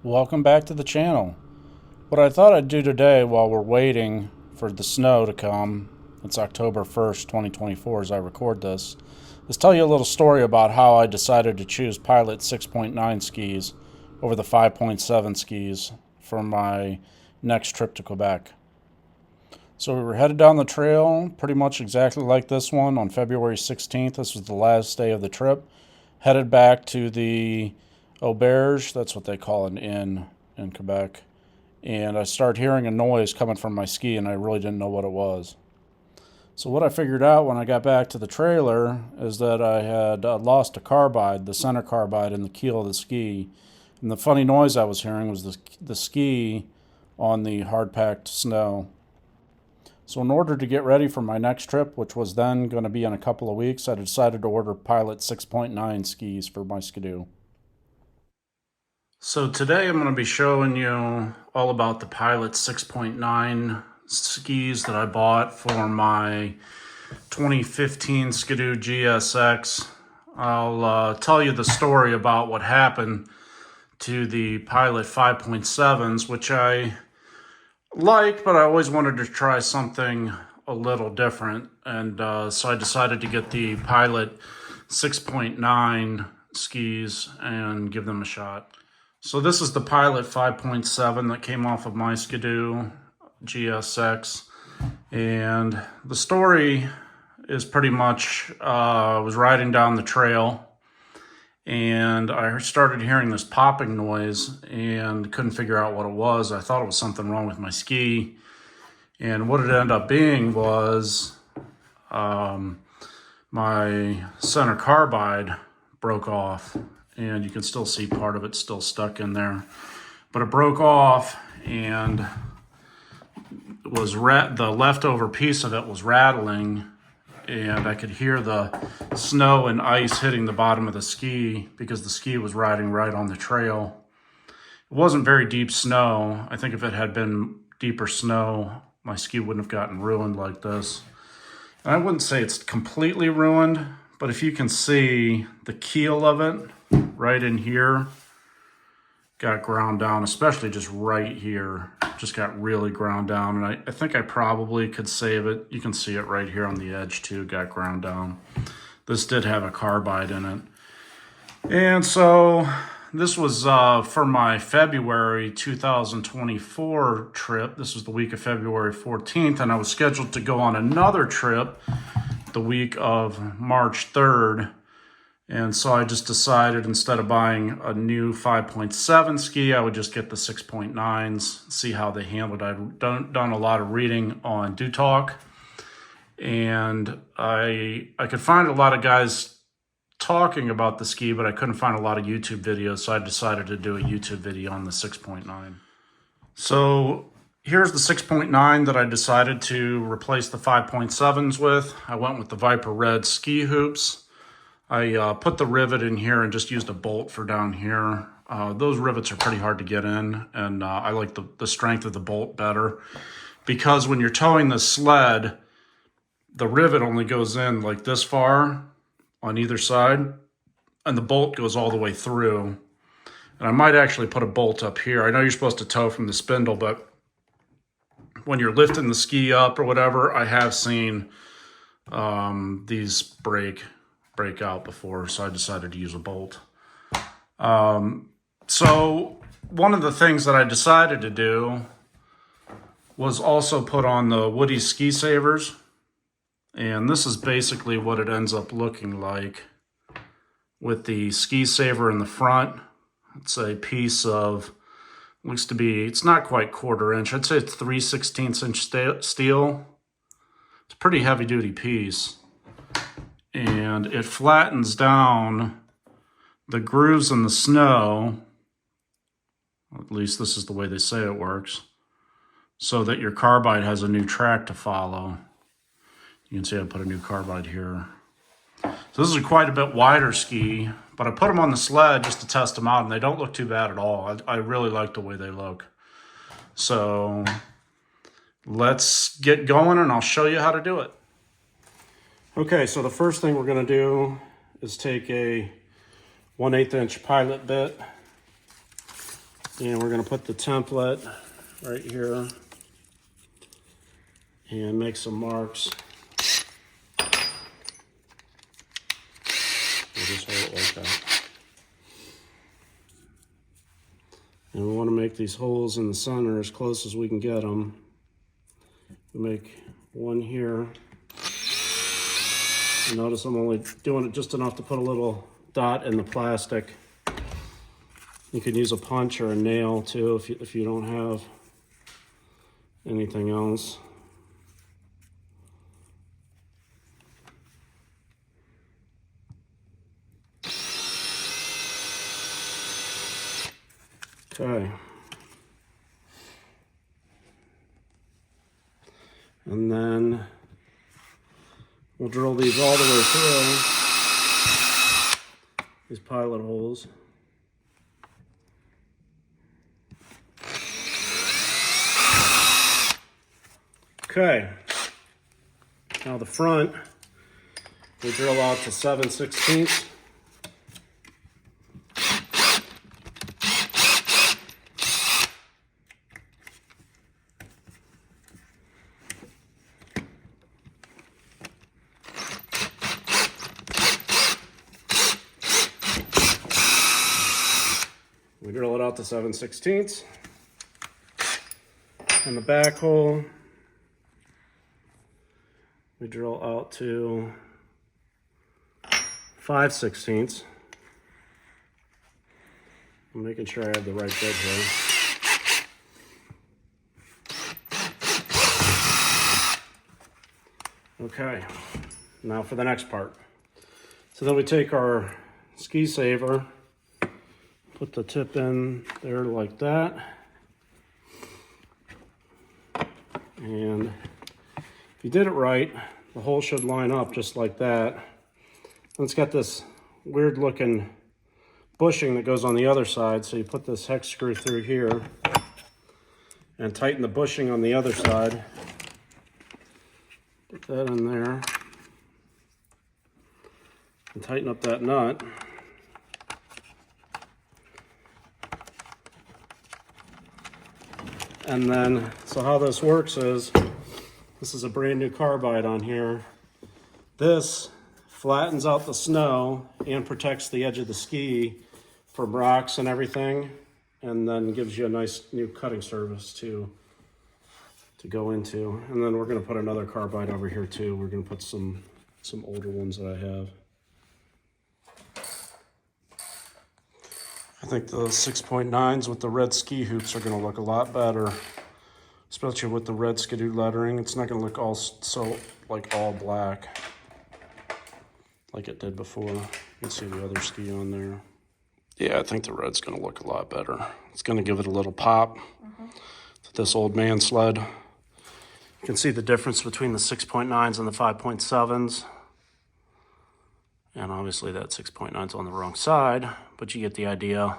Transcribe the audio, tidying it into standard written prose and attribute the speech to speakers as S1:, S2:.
S1: Welcome back to the channel. What I thought I'd do today while we're waiting for the snow to come, it's October 1st, 2024 as I record this, is tell you a little story about how I decided to choose Pilot 6.9 skis over the 5.7 skis for my next trip to Quebec. So we were headed down the trail pretty much exactly like this one on February 16th. This was the last day of the trip. Headed back to the auberge, that's what they call an inn in Quebec. And I started hearing a noise coming from my ski, and I really didn't know what it was. So what I figured out when I got back to the trailer is that I had lost a carbide, the center carbide in the keel of the ski. And the funny noise I was hearing was the ski on the hard-packed snow. So in order to get ready for my next trip, which was then going to be in a couple of weeks, I decided to order Pilot 6.9 skis for my Skidoo. So today I'm going to be showing you all about the Pilot 6.9 skis that I bought for my 2015 Skidoo GSX. I'll tell you the story about what happened to the Pilot 5.7s, which I like, but I always wanted to try something a little different. And so I decided to get the Pilot 6.9 skis and give them a shot. So this is the Pilot 5.7 that came off of my Skidoo GSX. And the story is pretty much, I was riding down the trail and I started hearing this popping noise and couldn't figure out what it was. I thought it was something wrong with my ski. And what it ended up being was my center carbide broke off. And you can still see part of it still stuck in there. But it broke off, and it was the leftover piece of it was rattling, and I could hear the snow and ice hitting the bottom of the ski because the ski was riding right on the trail. It wasn't very deep snow. I think if it had been deeper snow, my ski wouldn't have gotten ruined like this. And I wouldn't say it's completely ruined, but if you can see the keel of it right in here got ground down, especially just right here, just got really ground down. And I think I probably could save it. You can see it right here on the edge too, got ground down. This did have a carbide in it. And so this was for my February 2024 trip. This was the week of February 14th, and I was scheduled to go on another trip the week of March 3rd. And so I just decided instead of buying a new 5.7 ski, I would just get the 6.9s, see how they handled it. I've done a lot of reading on Do Talk, and I could find a lot of guys talking about the ski, but I couldn't find a lot of YouTube videos, so I decided to do a YouTube video on the 6.9. So here's the 6.9 that I decided to replace the 5.7s with. I went with the Viper Red ski hoops. I put the rivet in here and just used a bolt for down here. Those rivets are pretty hard to get in, and I like the strength of the bolt better because when you're towing the sled, the rivet only goes in like this far on either side, and the bolt goes all the way through. And I might actually put a bolt up here. I know you're supposed to tow from the spindle, but when you're lifting the ski up or whatever, I have seen these break out before, so I decided to use a bolt. So one of the things that I decided to do was also put on the Woody ski savers, and this is basically what it ends up looking like with the ski saver in the front. It's a piece of, looks to be, it's not quite 1/4 inch, I'd say it's 3/16 inch steel. It's a pretty heavy duty piece. And it flattens down the grooves in the snow, at least this is the way they say it works, so that your carbide has a new track to follow. You can see I put a new carbide here. So this is quite a bit wider ski, but I put them on the sled just to test them out, and they don't look too bad at all. I really like the way they look. So let's get going, and I'll show you how to do it. Okay, so the first thing we're going to do is take a 1/8 inch pilot bit And we're going to put the template right here and make some marks. We'll just hold it like that. And we want to make these holes in the center as close as we can get them. We make one here. And notice I'm only doing it just enough to put a little dot in the plastic. You can use a punch or a nail too if you don't have anything else. Okay. And then we'll drill these all the way through, these pilot holes. Okay, now the front, we drill out to 7/16. We drill it out to 7/16. And the back hole, we drill out to 5/16. I'm making sure I have the right bit here. Okay, now for the next part. So then we take our ski saver, put the tip in there like that. And if you did it right, the hole should line up just like that. And it's got this weird looking bushing that goes on the other side. So you put this hex screw through here and tighten the bushing on the other side. Put that in there and tighten up that nut. And then, so how this works is, this is a brand new carbide on here. This flattens out the snow and protects the edge of the ski from rocks and everything, and then gives you a nice new cutting surface to go into. And then we're gonna put another carbide over here too. We're gonna put some older ones that I have. I think the 6.9s with the red ski hoops are gonna look a lot better, especially with the red Skidoo lettering. It's not gonna look all black like it did before. You can see the other ski on there. Yeah, I think the red's gonna look a lot better. It's gonna give it a little pop to this old man sled. You can see the difference between the 6.9s and the 5.7s. And obviously that 6.9's on the wrong side, but you get the idea.